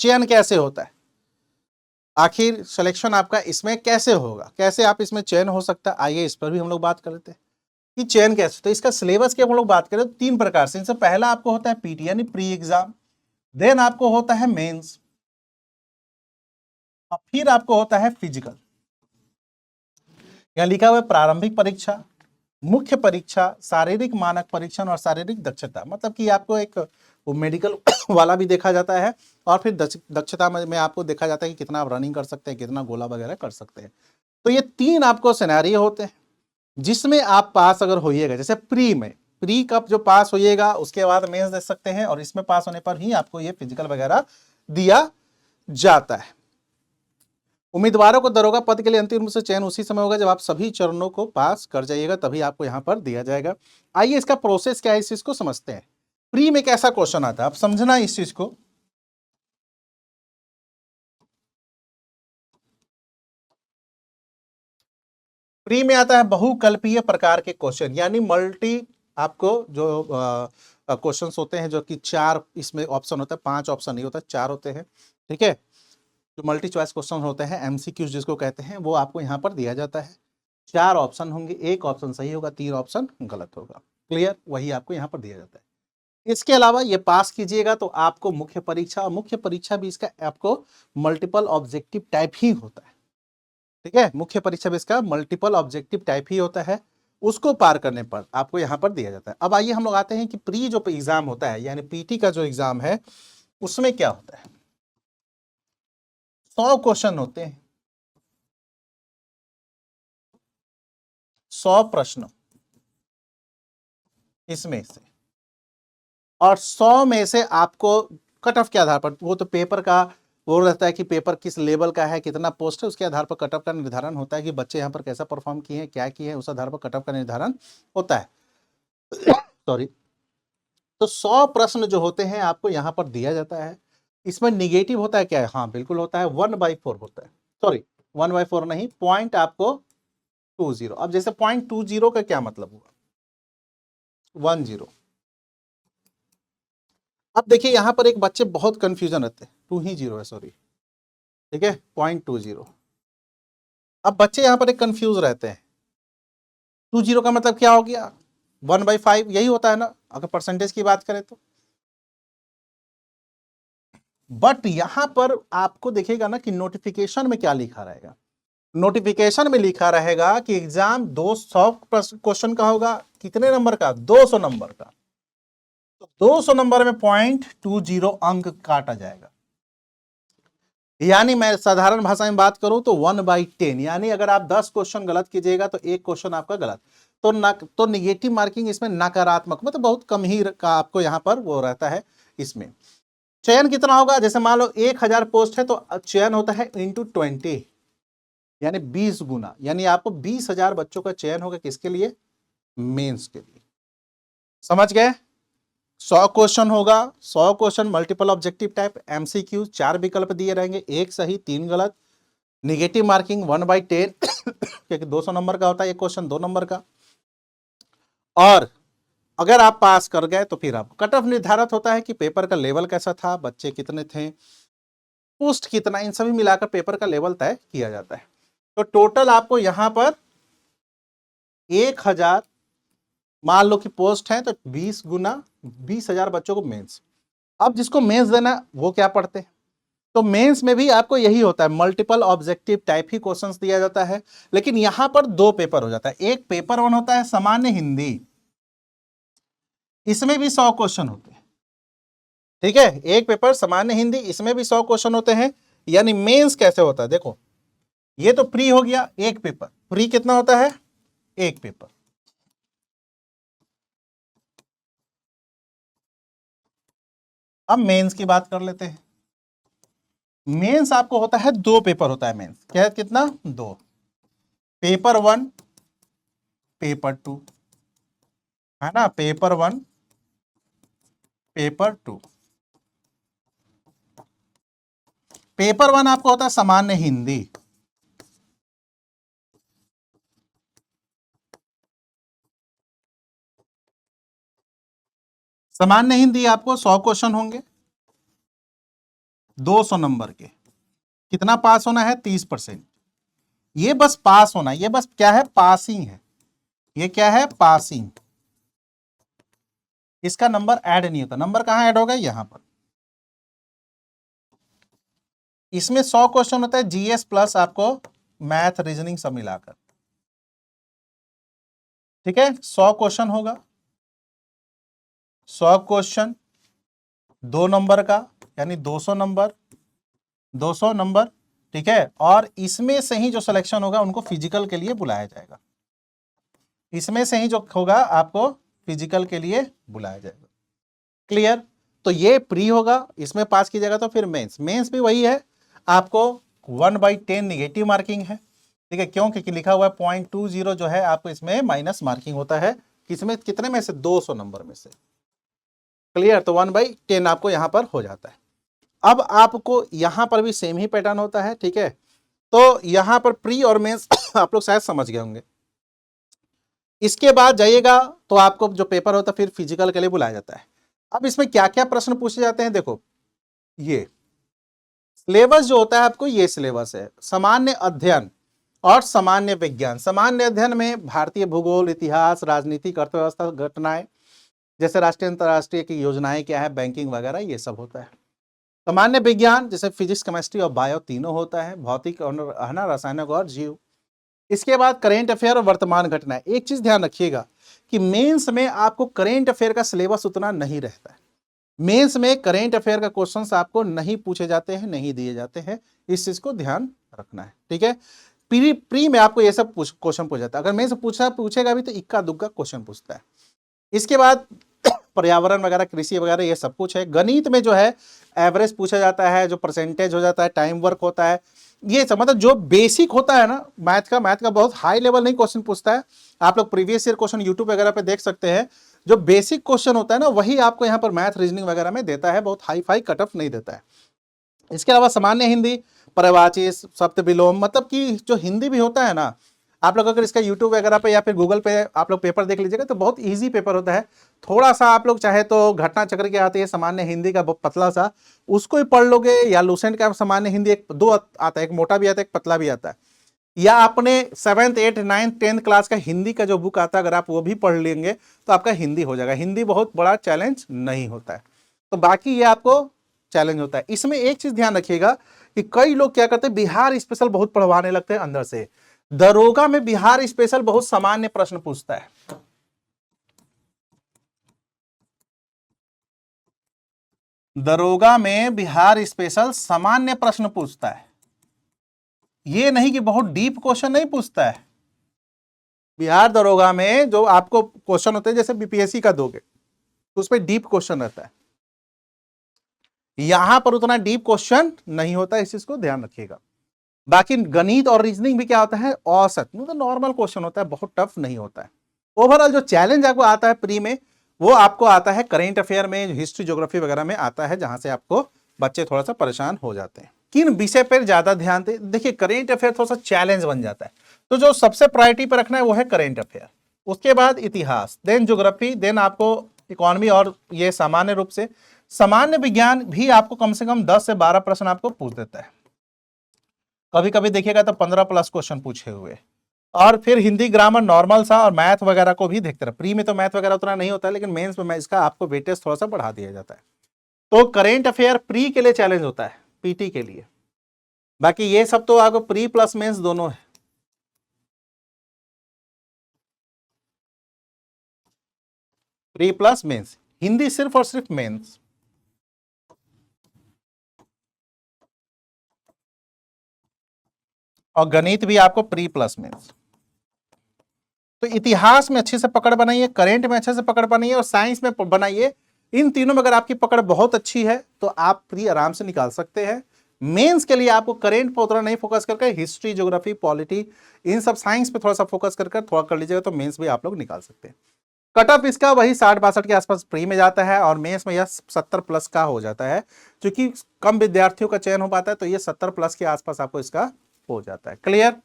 चयन कैसे होता है, आखिर सिलेक्शन आपका इसमें कैसे होगा, कैसे आप इसमें चयन हो सकता है, आइए इस पर भी हम लोग बात कर लेते हैं कि चयन कैसे। तो इसका सिलेबस की हम लोग बात करें तो 3 प्रकार से, इनसे पहला आपको होता है पीटी यानी प्री एग्जाम, देन आपको होता है मेंस, और फिर आपको होता है फिजिकल। यहां लिखा हुआ है प्रारंभिक परीक्षा, मुख्य परीक्षा, शारीरिक मानक परीक्षण और शारीरिक दक्षता, मतलब कि आपको एक वो मेडिकल वाला भी देखा जाता है और फिर दक्षता में आपको देखा जाता है कि कितना आप रनिंग कर सकते हैं, कितना गोला वगैरह कर सकते हैं। तो ये 3 आपको सिनेरियो होते हैं जिसमें आप पास अगर होइएगा, जैसे प्री में, प्री कप जो पास होइएगा उसके बाद मेंस दे सकते हैं, और इसमें पास होने पर ही आपको ये फिजिकल वगैरह दिया जाता है। उम्मीदवारों को दरोगा पद के लिए अंतिम रूप से चयन उसी समय होगा जब आप सभी चरणों को पास कर जाइएगा, तभी आपको यहां पर दिया जाएगा। आइए इसका प्रोसेस क्या है इस चीज को समझते हैं। प्री में कैसा क्वेश्चन आता है आप समझना इस चीज को। प्री में आता है बहुकल्पीय प्रकार के क्वेश्चन, यानी मल्टी, आपको जो क्वेश्चंस होते हैं जो कि 4 इसमें ऑप्शन होता है, 5 ऑप्शन नहीं होता, 4 होते हैं, ठीक है। जो मल्टी चॉइस क्वेश्चन होते हैं, एमसीक्यूज जिसको कहते हैं, वो आपको यहाँ पर दिया जाता है। 4 ऑप्शन होंगे, 1 ऑप्शन सही होगा, 3 ऑप्शन गलत होगा, क्लियर, वही आपको यहाँ पर दिया जाता है। इसके अलावा ये पास कीजिएगा तो आपको मुख्य परीक्षा, और मुख्य परीक्षा भी इसका आपको मल्टीपल ऑब्जेक्टिव टाइप ही होता है, ठीक है। मुख्य परीक्षा भी इसका मल्टीपल ऑब्जेक्टिव टाइप ही होता है, उसको पार करने पर आपको यहाँ पर दिया जाता है। अब आइए हम लोग आते हैं कि प्री जो एग्जाम होता है यानी पीटी का जो एग्जाम है उसमें क्या होता है। 100 क्वेश्चन होते हैं, 100 प्रश्न इसमें से, और 100 में से आपको कट ऑफ के आधार पर, वो तो पेपर का वो रहता है कि पेपर किस लेवल का है, कितना पोस्ट है, उसके आधार पर कट ऑफ का निर्धारण होता है कि बच्चे यहाँ पर कैसा परफॉर्म किए हैं, क्या किए हैं, उस आधार पर कट ऑफ का निर्धारण होता है। सॉरी। तो 100 प्रश्न जो होते हैं आपको यहाँ पर दिया जाता है। इसमें निगेटिव होता है क्या है, हाँ बिल्कुल होता है, 1/4 होता है, सॉरी 1/4 नहीं, पॉइंट आपको 20। अब जैसे 0.20 का क्या मतलब हुआ, 10। अब देखिए यहाँ पर एक बच्चे बहुत कंफ्यूजन रहते हैं, 2 ही 0 है, सॉरी, ठीक है, 0.20। अब बच्चे यहाँ पर एक कंफ्यूज रहते हैं, 20 का मतलब क्या हो गया, 1/5 यही होता है ना अगर परसेंटेज की बात करें तो। बट यहां पर आपको देखिएगा ना कि नोटिफिकेशन में क्या लिखा रहेगा, नोटिफिकेशन में लिखा रहेगा कि एग्जाम 200 क्वेश्चन का होगा, कितने नंबर का, 200 नंबर का। तो 200 नंबर में 0.20 अंक काटा जाएगा, यानी मैं साधारण भाषा में बात करूं तो 1/10, यानी अगर आप 10 क्वेश्चन गलत कीजिएगा तो 1 क्वेश्चन आपका गलत, तो निगेटिव मार्किंग इसमें नकारात्मक, मतलब बहुत कम ही का आपको यहां पर वो रहता है। इसमें चयन कितना होगा, जैसे मान लो 1000 पोस्ट है तो चयन होता है इंटू 20, यानी 20 गुना, यानी आपको 20,000 बच्चों का चयन होगा, किसके लिए, मेंस के लिए। समझ गए, 100 क्वेश्चन होगा, 100 question multiple objective type, MCQ, 4 विकल्प दिए रहेंगे, 1 सही 3 गलत, निगेटिव मार्किंग 1/10 क्योंकि 200 नंबर का होता है एक क्वेश्चन, 2 नंबर का। और अगर आप पास कर गए तो फिर आप कट ऑफ निर्धारित होता है कि पेपर का लेवल कैसा था, बच्चे कितने थे, पोस्ट कितना, इन सभी मिलाकर पेपर का लेवल तय किया जाता है। तो टोटल आपको यहां पर 1000, मान लो कि पोस्ट है तो 20 गुना 20,000 बच्चों को मेंस। अब जिसको मेंस देना वो क्या पढ़ते हैं, तो मेंस में भी आपको यही होता है, मल्टीपल ऑब्जेक्टिव टाइप ही क्वेश्चंस दिया जाता है, लेकिन यहां पर 2 पेपर हो जाता है। एक पेपर 1 होता है सामान्य हिंदी, इसमें भी 100 क्वेश्चन होते हैं, ठीक है, एक पेपर सामान्य हिंदी, इसमें भी 100 क्वेश्चन होते हैं। यानी मेंस कैसे होता है, देखो ये तो प्री हो गया, एक पेपर, प्री कितना होता है, एक पेपर। अब मेंस की बात कर लेते हैं। मेंस आपको होता है 2 पेपर होता है मेंस, क्या है, कितना, 2, पेपर 1, पेपर 2, है ना, पेपर 1, पेपर 2। पेपर 1 आपको होता है सामान्य हिंदी, सामान्य हिंदी आपको 100 क्वेश्चन होंगे, 200 नंबर के कितना पास होना है? 30%। ये बस पास होना, ये बस क्या है? पासिंग है। ये क्या है? पासिंग। इसका नंबर ऐड नहीं होता। नंबर कहां ऐड होगा? यहां पर। इसमें 100 क्वेश्चन होता है जीएस प्लस आपको मैथ रीजनिंग सब मिलाकर। ठीक है, 100 क्वेश्चन होगा। 100 क्वेश्चन 2 नंबर का, यानी 200 नंबर, 200 नंबर। ठीक है, और इसमें से ही जो सिलेक्शन होगा उनको फिजिकल के लिए बुलाया जाएगा। इसमें से ही जो होगा आपको फिजिकल के लिए बुलाया जाएगा। क्लियर? तो ये प्री होगा, इसमें पास कीजिएगा। तो फिर मेंस, मेंस भी वही है, आपको 1/10 निगेटिव मार्किंग है। ठीक है, क्यों? क्योंकि लिखा हुआ है 0.20 जो है आपको इसमें माइनस मार्किंग होता है। किसमें? कितने में से? 200 नंबर में से। क्लियर? तो 1/10 आपको यहां पर हो जाता है। अब आपको यहां पर भी सेम ही पैटर्न होता है। ठीक है, तो यहां पर प्री और मेंस आप लोग शायद समझ गए होंगे। इसके बाद जाइएगा तो आपको जो पेपर होता है फिर फिजिकल के लिए बुलाया जाता है। अब इसमें क्या क्या प्रश्न पूछे जाते हैं? देखो, ये सिलेबस जो होता है आपको, ये सिलेबस है सामान्य अध्ययन और सामान्य विज्ञान। सामान्य अध्ययन में भारतीय भूगोल, इतिहास, राजनीतिक, अर्थव्यवस्था, घटनाएं, जैसे राष्ट्रीय अंतर्राष्ट्रीय की योजनाएं क्या है, बैंकिंग वगैरह, ये सब होता है। सामान्य विज्ञान जैसे फिजिक्स, केमिस्ट्री और बायो तीनों होता है, भौतिक और है ना, रासायनिक और जीव। इसके बाद करेंट अफेयर और वर्तमान घटनाएं। एक चीज ध्यान रखिएगा कि मेंस में आपको करेंट अफेयर का सिलेबस उतना नहीं रहता है। मेंस में करेंट अफेयर का क्वेश्चंस आपको नहीं पूछे जाते हैं, नहीं दिए जाते हैं। इस चीज को ध्यान रखना है। ठीक है, प्री में आपको ये सब क्वेश्चन पूछा जाता है। अगर मेंस पूछेगा भी तो इक्का दुक्का क्वेश्चन पूछता है। इसके बाद पर्यावरण वगैरह, कृषि वगैरह, ये सब कुछ है। गणित में जो है एवरेज पूछा जाता है, जो परसेंटेज हो जाता है, टाइम वर्क होता है, ये सब मतलब जो बेसिक होता है ना मैथ का बहुत हाई लेवल नहीं क्वेश्चन पूछता है। आप लोग प्रीवियस ईयर क्वेश्चन यूट्यूब वगैरह पे देख सकते हैं। जो बेसिक क्वेश्चन होता है ना वही आपको यहाँ पर मैथ रीजनिंग वगैरह में देता है, बहुत हाई फाई कट ऑफ नहीं देता है। इसके अलावा सामान्य हिंदी, पर्यायवाची, सप्त विलोम, मतलब कि जो हिंदी भी होता है ना, आप लोग अगर इसका यूट्यूब वगैरह पे या फिर गूगल पे आप लोग पेपर देख लीजिएगा तो बहुत इजी पेपर होता है। थोड़ा सा आप लोग चाहे तो घटना चक्र की आती है सामान्य हिंदी का, पतला सा, उसको ही पढ़ लोगे, या लूसेंट का सामान्य हिंदी एक दो आता है, एक मोटा भी आता है, एक पतला भी आता है। या आपने 7th 8th 9th 10th class का हिंदी का जो बुक आता है, अगर आप वो भी पढ़ लेंगे तो आपका हिंदी हो जाएगा। हिंदी बहुत बड़ा चैलेंज नहीं होता है। तो बाकी ये आपको चैलेंज होता है। इसमें एक चीज ध्यान रखिएगा कि कई लोग क्या करते हैं, बिहार स्पेशल बहुत पढ़वाने लगते हैं अंदर से। दरोगा में बिहार स्पेशल बहुत सामान्य प्रश्न पूछता है। दरोगा में बिहार स्पेशल सामान्य प्रश्न पूछता है, ये नहीं कि बहुत डीप क्वेश्चन नहीं पूछता है। बिहार दरोगा में जो आपको क्वेश्चन होते हैं, जैसे बीपीएससी का दोगे तो उसमें डीप क्वेश्चन रहता है, यहां पर उतना डीप क्वेश्चन नहीं होता है। इस चीज को ध्यान रखिएगा। बाकी गणित और रीजनिंग भी क्या होता है, औसत, मतलब नॉर्मल क्वेश्चन होता है, बहुत टफ नहीं होता है। ओवरऑल जो चैलेंज आपको आता है प्री में, वो आपको आता है करेंट अफेयर में, हिस्ट्री ज्योग्राफी वगैरह में आता है, जहां से आपको बच्चे थोड़ा सा परेशान हो जाते हैं। किन विषय पर ज्यादा ध्यान दें? देखिए, करेंट अफेयर थोड़ा सा चैलेंज बन जाता है, तो जो सबसे प्रायोरिटी पर रखना है वो है करेंट अफेयर। उसके बाद इतिहास, देन ज्योग्राफी, देन आपको इकोनॉमी, और ये सामान्य रूप से सामान्य विज्ञान भी आपको कम से कम 10 से 12 प्रश्न आपको पूछ देता है। कभी कभी देखिएगा तो 15+ क्वेश्चन पूछे हुए। और फिर हिंदी ग्रामर नॉर्मल सा, और मैथ वगैरह को भी देखते रहे। प्री में तो मैथ वगैरह उतना नहीं होता है, लेकिन मेंस में इसका आपको वेटेज थोड़ा सा बढ़ा दिया जाता है। तो करेंट अफेयर प्री के लिए चैलेंज होता है, पीटी के लिए। बाकी ये सब तो आपको प्री प्लस मेंस दोनों है। प्री प्लस मेंस, हिंदी सिर्फ और सिर्फ मेंस। और गणित भी आपको प्री प्लस मेंस। तो इतिहास में अच्छे से पकड़ बनाइए, करेंट में अच्छे से पकड़ बनाइए, और साइंस में बनाइए। इन तीनों में अगर आपकी पकड़ बहुत अच्छी है तो आप प्री आराम से निकाल सकते हैं। मेंस के लिए आपको करेंट पर उतना नहीं फोकस करके हिस्ट्री, ज्योग्राफी, पॉलिटी, इन सब साइंस पे थोड़ा सा फोकस करके थोड़ा कर लीजिएगा तो मेंस भी आप लोग निकाल सकते हैं। कट ऑफ इसका वही 60-62 के आसपास प्री में जाता है, और मेंस में यह 70+ का हो जाता है। क्योंकि कम विद्यार्थियों का चयन हो पाता है तो ये 70+ के आसपास आपको इसका हो जाता है। क्लियर?